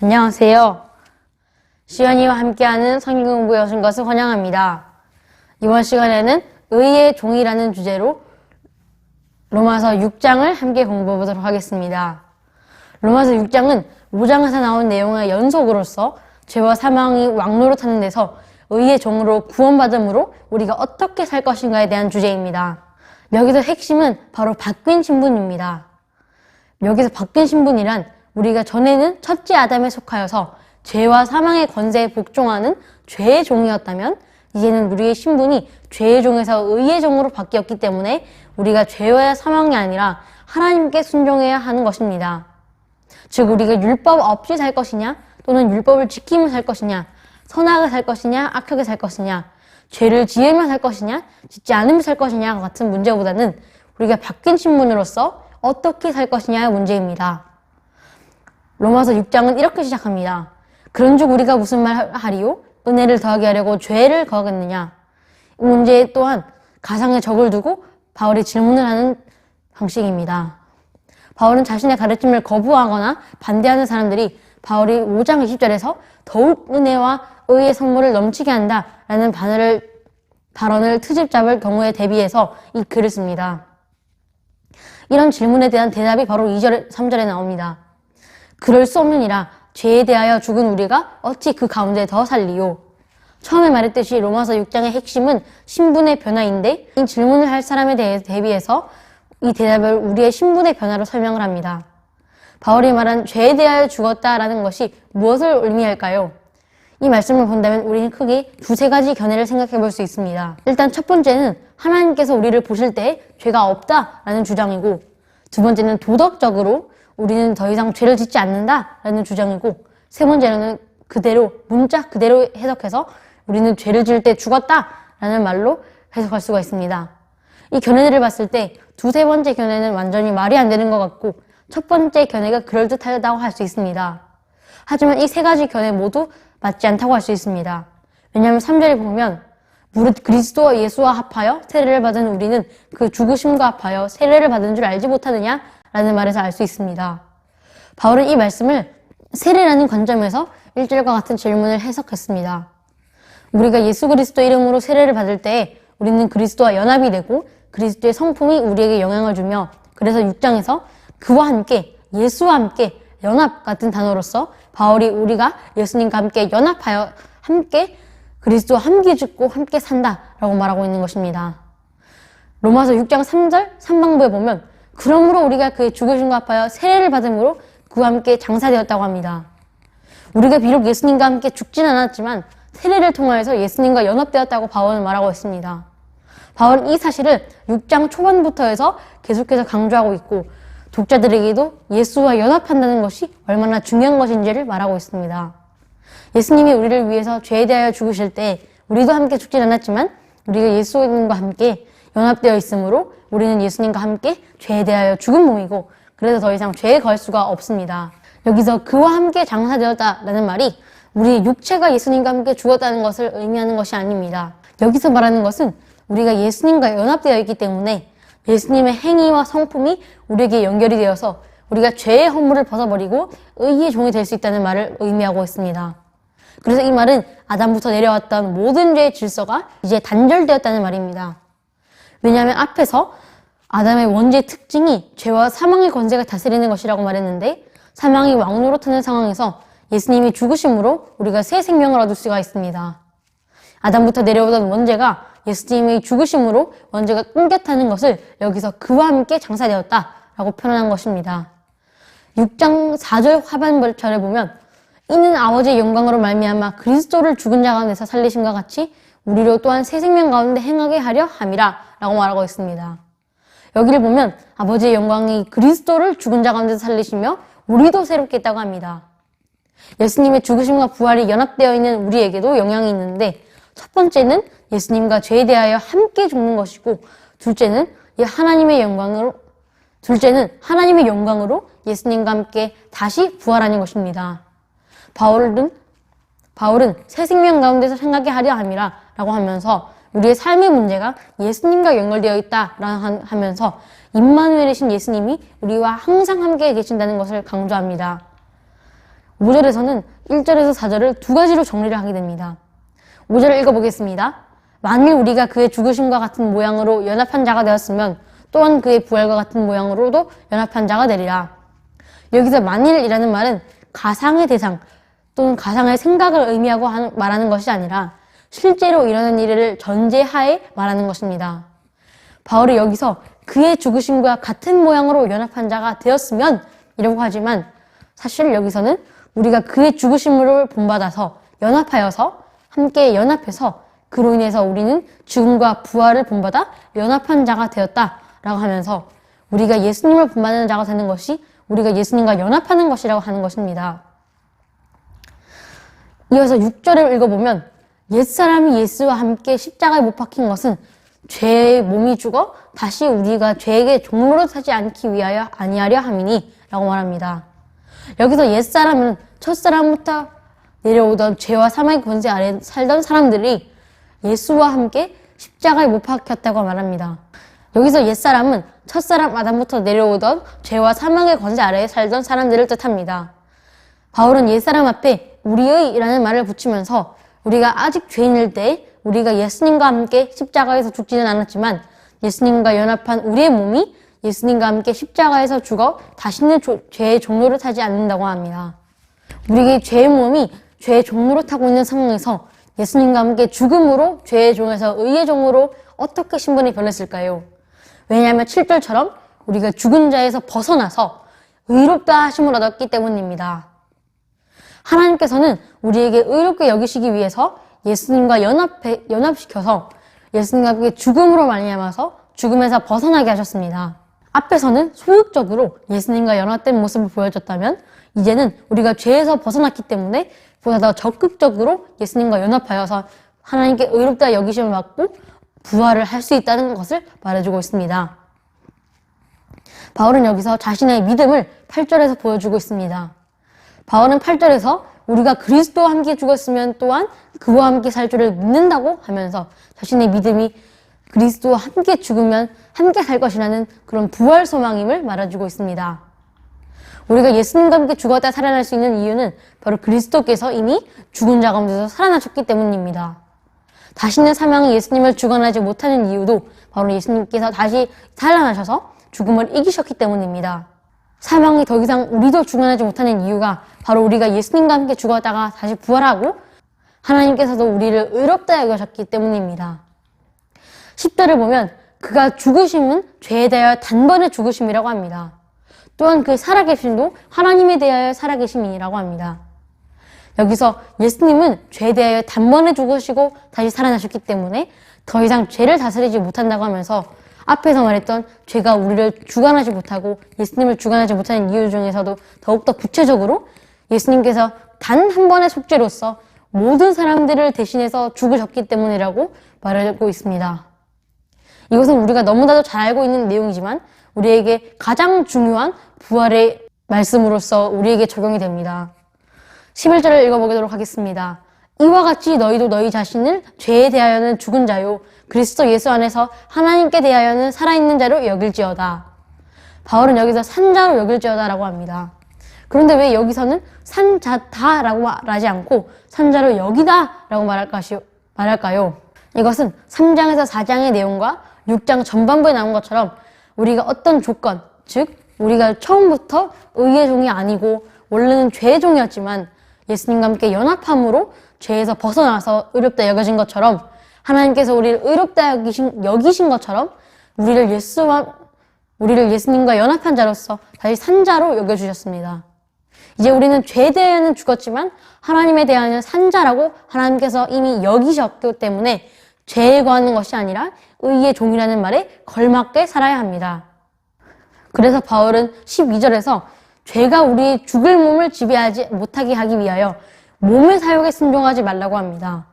안녕하세요. 시연이와 함께하는 성경 공부에 오신 것을 환영합니다. 이번 시간에는 의의 종이라는 주제로 로마서 6장을 함께 공부해 보도록 하겠습니다. 로마서 6장은 5장에서 나온 내용의 연속으로서 죄와 사망이 왕노릇하는 데서 의의 종으로 구원받음으로 우리가 어떻게 살 것인가에 대한 주제입니다. 여기서 핵심은 바로 바뀐 신분입니다. 여기서 바뀐 신분이란 우리가 전에는 첫째 아담에 속하여서 죄와 사망의 권세에 복종하는 죄의 종이었다면 이제는 우리의 신분이 죄의 종에서 의의 종으로 바뀌었기 때문에 우리가 죄와 사망이 아니라 하나님께 순종해야 하는 것입니다. 즉 우리가 율법 없이 살 것이냐 또는 율법을 지키며 살 것이냐, 선하게 살 것이냐 악하게 살 것이냐, 죄를 지으며 살 것이냐 짓지 않으며 살 것이냐 같은 문제보다는 우리가 바뀐 신분으로서 어떻게 살 것이냐의 문제입니다. 로마서 6장은 이렇게 시작합니다. 그런즉 우리가 무슨 말 하리요? 은혜를 더하게 하려고 죄를 거하겠느냐? 이 문제 또한 가상의 적을 두고 바울이 질문을 하는 방식입니다. 바울은 자신의 가르침을 거부하거나 반대하는 사람들이 바울이 5장 20절에서 더욱 은혜와 의의 선물을 넘치게 한다 라는 발언을 트집 잡을 경우에 대비해서 이 글을 씁니다. 이런 질문에 대한 대답이 바로 2절, 3절에 나옵니다. 그럴 수 없느니라 죄에 대하여 죽은 우리가 어찌 그 가운데 더 살리요. 처음에 말했듯이 로마서 6장의 핵심은 신분의 변화인데 이 질문을 할 사람에 대해 대비해서 이 대답을 우리의 신분의 변화로 설명을 합니다. 바울이 말한 죄에 대하여 죽었다라는 것이 무엇을 의미할까요? 이 말씀을 본다면 우리는 크게 두세 가지 견해를 생각해 볼 수 있습니다. 일단 첫 번째는 하나님께서 우리를 보실 때 죄가 없다라는 주장이고, 두 번째는 도덕적으로 우리는 더 이상 죄를 짓지 않는다라는 주장이고, 세 번째는 그대로 문자 그대로 해석해서 우리는 죄를 지을 때 죽었다라는 말로 해석할 수가 있습니다. 이 견해들을 봤을 때 두세 번째 견해는 완전히 말이 안 되는 것 같고 첫 번째 견해가 그럴듯하다고 할 수 있습니다. 하지만 이 세 가지 견해 모두 맞지 않다고 할 수 있습니다. 왜냐하면 3절에 보면 무릇 그리스도와 예수와 합하여 세례를 받은 우리는 그 죽으심과 합하여 세례를 받은 줄 알지 못하느냐? 라는 말에서 알 수 있습니다. 바울은 이 말씀을 세례라는 관점에서 1절과 같은 질문을 해석했습니다. 우리가 예수 그리스도 이름으로 세례를 받을 때 우리는 그리스도와 연합이 되고 그리스도의 성품이 우리에게 영향을 주며, 그래서 6장에서 그와 함께, 예수와 함께 연합 같은 단어로서 바울이 우리가 예수님과 함께 연합하여 함께 그리스도와 함께 죽고 함께 산다라고 말하고 있는 것입니다. 로마서 6장 3절 3방부에 보면 그러므로 우리가 그의 죽으심과 합하여 세례를 받음으로 그와 함께 장사되었다고 합니다. 우리가 비록 예수님과 함께 죽진 않았지만 세례를 통하여서 예수님과 연합되었다고 바울은 말하고 있습니다. 바울은 이 사실을 6장 초반부터 해서 계속해서 강조하고 있고 독자들에게도 예수와 연합한다는 것이 얼마나 중요한 것인지를 말하고 있습니다. 예수님이 우리를 위해서 죄에 대하여 죽으실 때 우리도 함께 죽진 않았지만 우리가 예수님과 함께 연합되어 있으므로 우리는 예수님과 함께 죄에 대하여 죽은 몸이고, 그래서 더 이상 죄에 걸 수가 없습니다. 여기서 그와 함께 장사되었다라는 말이 우리의 육체가 예수님과 함께 죽었다는 것을 의미하는 것이 아닙니다. 여기서 말하는 것은 우리가 예수님과 연합되어 있기 때문에 예수님의 행위와 성품이 우리에게 연결이 되어서 우리가 죄의 허물을 벗어버리고 의의 종이 될 수 있다는 말을 의미하고 있습니다. 그래서 이 말은 아담부터 내려왔던 모든 죄의 질서가 이제 단절되었다는 말입니다. 왜냐하면 앞에서 아담의 원죄의 특징이 죄와 사망의 권세가 다스리는 것이라고 말했는데, 사망이 왕노릇하는 상황에서 예수님이 죽으심으로 우리가 새 생명을 얻을 수가 있습니다. 아담부터 내려오던 원죄가 예수님의 죽으심으로 원죄가 끊겨 타는 것을 여기서 그와 함께 장사되었다라고 표현한 것입니다. 6장 4절 하반절에 보면 이는 아버지의 영광으로 말미암아 그리스도를 죽은 자 가운데서 살리심과 같이 우리로 또한 새 생명 가운데 행하게 하려 함이라 라고 말하고 있습니다. 여기를 보면 아버지의 영광이 그리스도를 죽은 자 가운데서 살리시며 우리도 새롭게 했다고 합니다. 예수님의 죽으심과 부활이 연합되어 있는 우리에게도 영향이 있는데, 첫 번째는 예수님과 죄에 대하여 함께 죽는 것이고, 둘째는 하나님의 영광으로 예수님과 함께 다시 부활하는 것입니다. 바울은 새 생명 가운데서 생각하게 하려 함이라 라고 하면서 우리의 삶의 문제가 예수님과 연결되어 있다라고 하면서 임마누엘이신 예수님이 우리와 항상 함께 계신다는 것을 강조합니다. 5절에서는 1절에서 4절을 두 가지로 정리를 하게 됩니다. 5절을 읽어보겠습니다. 만일 우리가 그의 죽으심과 같은 모양으로 연합한 자가 되었으면 또한 그의 부활과 같은 모양으로도 연합한 자가 되리라. 여기서 만일이라는 말은 가상의 대상 또는 가상의 생각을 의미하고 말하는 것이 아니라 실제로 일어난 일을 전제하에 말하는 것입니다. 바울이 여기서 그의 죽으심과 같은 모양으로 연합한 자가 되었으면 이라고 하지만 사실 여기서는 우리가 그의 죽으심으로 본받아서 연합하여서 함께 연합해서 그로 인해서 우리는 죽음과 부활을 본받아 연합한 자가 되었다라고 하면서 우리가 예수님을 본받는 자가 되는 것이 우리가 예수님과 연합하는 것이라고 하는 것입니다. 이어서 6절을 읽어보면 옛사람이 예수와 함께 십자가에 못 박힌 것은 죄의 몸이 죽어 다시 우리가 죄에게 종로로 타지 않기 위하여 아니하려 함이니 라고 말합니다. 여기서 옛사람은 첫사람부터 내려오던 죄와 사망의 권세 아래 살던 사람들이 예수와 함께 십자가에 못 박혔다고 말합니다. 여기서 옛사람은 첫사람 아담부터 내려오던 죄와 사망의 권세 아래에 살던 사람들을 뜻합니다. 바울은 옛사람 앞에 우리의 이라는 말을 붙이면서 우리가 아직 죄인일 때 우리가 예수님과 함께 십자가에서 죽지는 않았지만 예수님과 연합한 우리의 몸이 예수님과 함께 십자가에서 죽어 다시는 죄의 종로를 타지 않는다고 합니다. 우리에게 죄의 몸이 죄의 종로를 타고 있는 상황에서 예수님과 함께 죽음으로 죄의 종에서 의의 종으로 어떻게 신분이 변했을까요? 왜냐하면 7절처럼 우리가 죽은 자에서 벗어나서 의롭다 하심을 얻었기 때문입니다. 하나님께서는 우리에게 의롭게 여기시기 위해서 예수님과 연합시켜서 예수님과 함께 죽음으로 말미암아서 죽음에서 벗어나게 하셨습니다. 앞에서는 소극적으로 예수님과 연합된 모습을 보여줬다면 이제는 우리가 죄에서 벗어났기 때문에 보다 더 적극적으로 예수님과 연합하여서 하나님께 의롭다 여기심을 받고 부활을 할 수 있다는 것을 말해주고 있습니다. 바울은 여기서 자신의 믿음을 8절에서 보여주고 있습니다. 바울은 8절에서 우리가 그리스도와 함께 죽었으면 또한 그와 함께 살 줄을 믿는다고 하면서 자신의 믿음이 그리스도와 함께 죽으면 함께 살 것이라는 그런 부활 소망임을 말해주고 있습니다. 우리가 예수님과 함께 죽었다 살아날 수 있는 이유는 바로 그리스도께서 이미 죽은 자 가운데서 살아나셨기 때문입니다. 다시는 사망이 예수님을 주관하지 못하는 이유도 바로 예수님께서 다시 살아나셔서 죽음을 이기셨기 때문입니다. 사망이 더 이상 우리도 주관하지 못하는 이유가 바로 우리가 예수님과 함께 죽었다가 다시 부활하고 하나님께서도 우리를 의롭다 여기셨기 때문입니다. 10절을 보면 그가 죽으심은 죄에 대하여 단번에 죽으심이라고 합니다. 또한 그 살아계심도 하나님에 대하여 살아계심이라고 합니다. 여기서 예수님은 죄에 대하여 단번에 죽으시고 다시 살아나셨기 때문에 더 이상 죄를 다스리지 못한다고 하면서 앞에서 말했던 죄가 우리를 주관하지 못하고 예수님을 주관하지 못하는 이유 중에서도 더욱더 구체적으로 예수님께서 단 한 번의 속죄로서 모든 사람들을 대신해서 죽으셨기 때문이라고 말하고 있습니다. 이것은 우리가 너무나도 잘 알고 있는 내용이지만 우리에게 가장 중요한 부활의 말씀으로서 우리에게 적용이 됩니다. 11절을 읽어보도록 하겠습니다. 이와 같이 너희도 너희 자신을 죄에 대하여는 죽은 자요 그리스도 예수 안에서 하나님께 대하여는 살아있는 자로 여길지어다. 바울은 여기서 산자로 여길지어다 라고 합니다. 그런데 왜 여기서는 산자다 라고 말하지 않고 산자로 여기다 라고 말할까요? 이것은 3장에서 4장의 내용과 6장 전반부에 나온 것처럼 우리가 어떤 조건, 즉 우리가 처음부터 의의 종이 아니고 원래는 죄의 종이었지만 예수님과 함께 연합함으로 죄에서 벗어나서 의롭다 여겨진 것처럼 하나님께서 우리를 의롭다 여기신 것처럼 우리를 예수님과 연합한 자로서 다시 산 자로 여겨주셨습니다. 이제 우리는 죄에 대하여는 죽었지만 하나님에 대하여는 산 자라고 하나님께서 이미 여기셨기 때문에 죄에 거하는 것이 아니라 의의 종이라는 말에 걸맞게 살아야 합니다. 그래서 바울은 12절에서 죄가 우리의 죽을 몸을 지배하지 못하게 하기 위하여 몸의 사욕에 순종하지 말라고 합니다.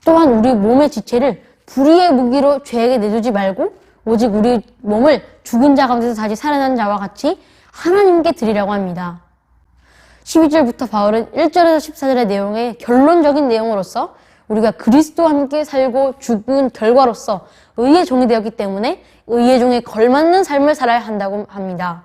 또한 우리 몸의 지체를 불의의 무기로 죄에게 내주지 말고 오직 우리 몸을 죽은 자 가운데서 다시 살아난 자와 같이 하나님께 드리라고 합니다. 12절부터 바울은 1절에서 14절의 내용의 결론적인 내용으로서 우리가 그리스도와 함께 살고 죽은 결과로서 의의 종이 되었기 때문에 의의 종에 걸맞는 삶을 살아야 한다고 합니다.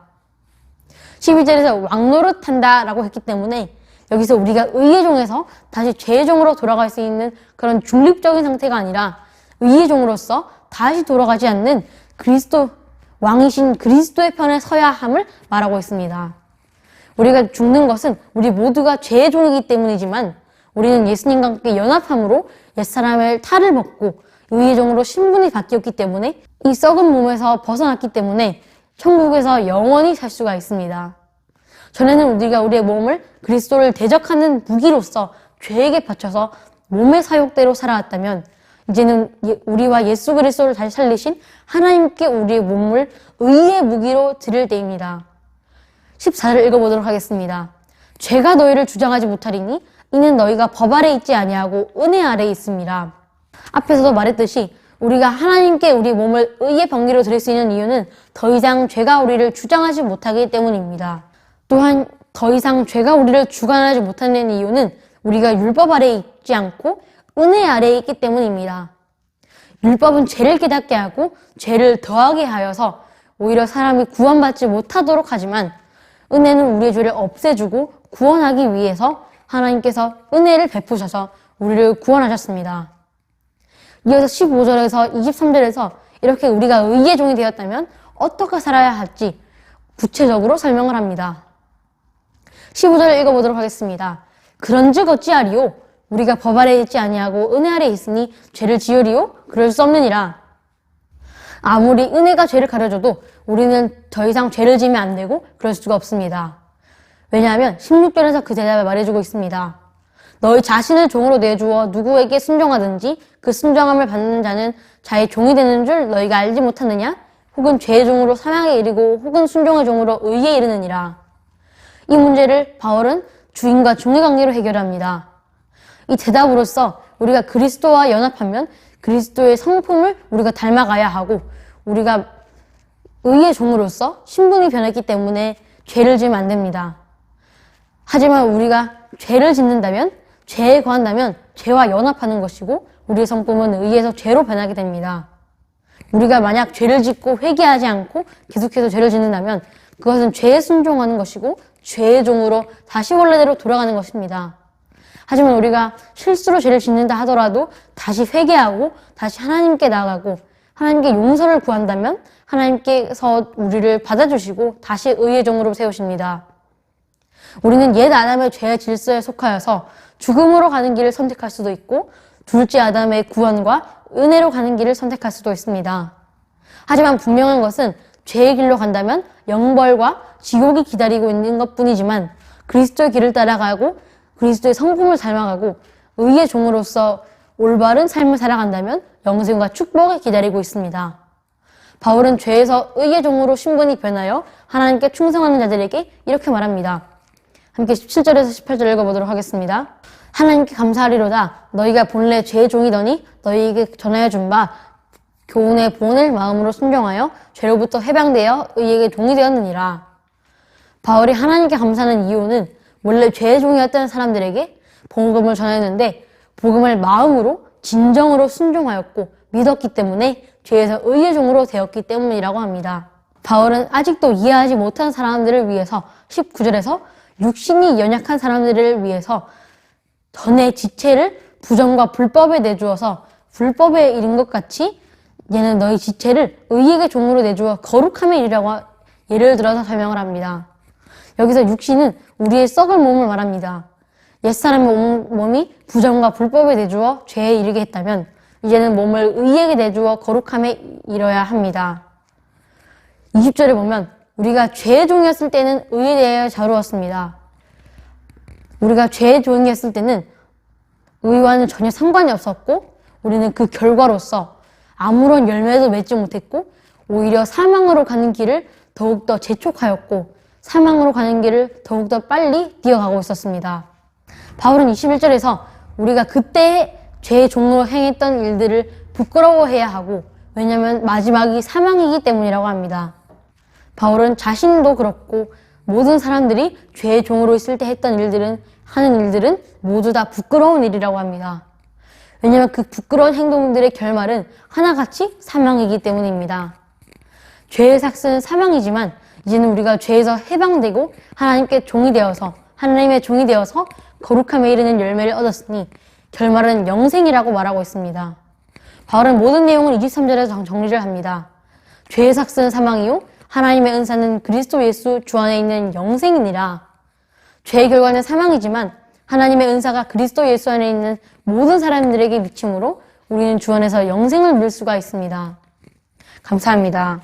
12절에서 왕노릇한다 라고 했기 때문에 여기서 우리가 의의 종에서 다시 죄의 종으로 돌아갈 수 있는 그런 중립적인 상태가 아니라 의의 종으로서 다시 돌아가지 않는 왕이신 그리스도의 편에 서야 함을 말하고 있습니다. 우리가 죽는 것은 우리 모두가 죄의 종이기 때문이지만 우리는 예수님과 함께 연합함으로 옛사람의 탈을 벗고 의의 종으로 신분이 바뀌었기 때문에 이 썩은 몸에서 벗어났기 때문에 천국에서 영원히 살 수가 있습니다. 전에는 우리가 우리의 몸을 그리스도를 대적하는 무기로서 죄에게 바쳐서 몸의 사욕대로 살아왔다면 이제는 우리와 예수 그리스도를 다시 살리신 하나님께 우리의 몸을 의의 무기로 드릴 때입니다. 14절 읽어보도록 하겠습니다. 죄가 너희를 주장하지 못하리니 이는 너희가 법 아래 있지 아니하고 은혜 아래 있음이라. 앞에서도 말했듯이 우리가 하나님께 우리 몸을 의의 병기로 드릴 수 있는 이유는 더 이상 죄가 우리를 주장하지 못하기 때문입니다. 또한 더 이상 죄가 우리를 주관하지 못하는 이유는 우리가 율법 아래에 있지 않고 은혜 아래에 있기 때문입니다. 율법은 죄를 깨닫게 하고 죄를 더하게 하여서 오히려 사람이 구원받지 못하도록 하지만 은혜는 우리의 죄를 없애주고 구원하기 위해서 하나님께서 은혜를 베푸셔서 우리를 구원하셨습니다. 이어서 15절에서 23절에서 이렇게 우리가 의의 종이 되었다면 어떻게 살아야 할지 구체적으로 설명을 합니다. 15절을 읽어보도록 하겠습니다. 그런즉 어찌하리요? 우리가 법 아래에 있지 아니하고 은혜 아래에 있으니 죄를 지으리요? 그럴 수 없느니라. 아무리 은혜가 죄를 가려줘도 우리는 더 이상 죄를 지으면 안 되고 그럴 수가 없습니다. 왜냐하면 16절에서 그 대답을 말해주고 있습니다. 너희 자신을 종으로 내주어 누구에게 순종하든지 그 순종함을 받는 자는 자의 종이 되는 줄 너희가 알지 못하느냐? 혹은 죄의 종으로 사망에 이르고 혹은 순종의 종으로 의에 이르느니라. 이 문제를 바울은 주인과 종의 관계로 해결합니다. 이 대답으로써 우리가 그리스도와 연합하면 그리스도의 성품을 우리가 닮아가야 하고 우리가 의의 종으로서 신분이 변했기 때문에 죄를 지으면 안 됩니다. 하지만 우리가 죄를 짓는다면 죄에 거한다면 죄와 연합하는 것이고 우리의 성품은 의에서 죄로 변하게 됩니다. 우리가 만약 죄를 짓고 회개하지 않고 계속해서 죄를 짓는다면 그것은 죄에 순종하는 것이고 죄의 종으로 다시 원래대로 돌아가는 것입니다. 하지만 우리가 실수로 죄를 짓는다 하더라도 다시 회개하고 다시 하나님께 나아가고 하나님께 용서를 구한다면 하나님께서 우리를 받아주시고 다시 의의 종으로 세우십니다. 우리는 옛 아담의 죄의 질서에 속하여서 죽음으로 가는 길을 선택할 수도 있고 둘째 아담의 구원과 은혜로 가는 길을 선택할 수도 있습니다. 하지만 분명한 것은 죄의 길로 간다면 영벌과 지옥이 기다리고 있는 것뿐이지만 그리스도의 길을 따라가고 그리스도의 성품을 닮아가고 의의 종으로서 올바른 삶을 살아간다면 영생과 축복이 기다리고 있습니다. 바울은 죄에서 의의 종으로 신분이 변하여 하나님께 충성하는 자들에게 이렇게 말합니다. 함께 17절에서 18절 읽어보도록 하겠습니다. 하나님께 감사하리로다. 너희가 본래 죄의 종이더니 너희에게 전하여 준 바 교훈의 본을 마음으로 순종하여 죄로부터 해방되어 의에게 종이 되었느니라. 바울이 하나님께 감사하는 이유는 원래 죄의 종이었던 사람들에게 복음을 전했는데 복음을 마음으로 진정으로 순종하였고 믿었기 때문에 죄에서 의의 종으로 되었기 때문이라고 합니다. 바울은 아직도 이해하지 못한 사람들을 위해서 19절에서 육신이 연약한 사람들을 위해서 전의 지체를 부정과 불법에 내주어서 불법에 이른 것 같이 얘는 너희 지체를 의에게 종으로 내주어 거룩함에 이르라고 예를 들어서 설명을 합니다. 여기서 육신은 우리의 썩을 몸을 말합니다. 옛사람의 몸이 부정과 불법에 내주어 죄에 이르게 했다면 이제는 몸을 의에게 내주어 거룩함에 이뤄야 합니다. 20절에 보면 우리가 죄의 종이었을 때는 의에 대하여 자루었습니다. 우리가 죄의 종이었을 때는 의와는 전혀 상관이 없었고 우리는 그 결과로서 아무런 열매도 맺지 못했고 오히려 사망으로 가는 길을 더욱더 재촉하였고 사망으로 가는 길을 더욱더 빨리 뛰어가고 있었습니다. 바울은 21절에서 우리가 그때 죄의 종으로 행했던 일들을 부끄러워해야 하고 왜냐하면 마지막이 사망이기 때문이라고 합니다. 바울은 자신도 그렇고 모든 사람들이 죄의 종으로 있을 때 하는 일들은 모두 다 부끄러운 일이라고 합니다. 왜냐하면 그 부끄러운 행동들의 결말은 하나같이 사망이기 때문입니다. 죄의 삭스는 사망이지만 이제는 우리가 죄에서 해방되고 하나님의 종이 되어서 거룩함에 이르는 열매를 얻었으니 결말은 영생이라고 말하고 있습니다. 바울은 모든 내용을 23절에서 정리를 합니다. 죄의 삭스는 사망이요 하나님의 은사는 그리스도 예수 주 안에 있는 영생이니라. 죄의 결과는 사망이지만 하나님의 은사가 그리스도 예수 안에 있는 모든 사람들에게 미침으로 우리는 주 안에서 영생을 누릴 수가 있습니다. 감사합니다.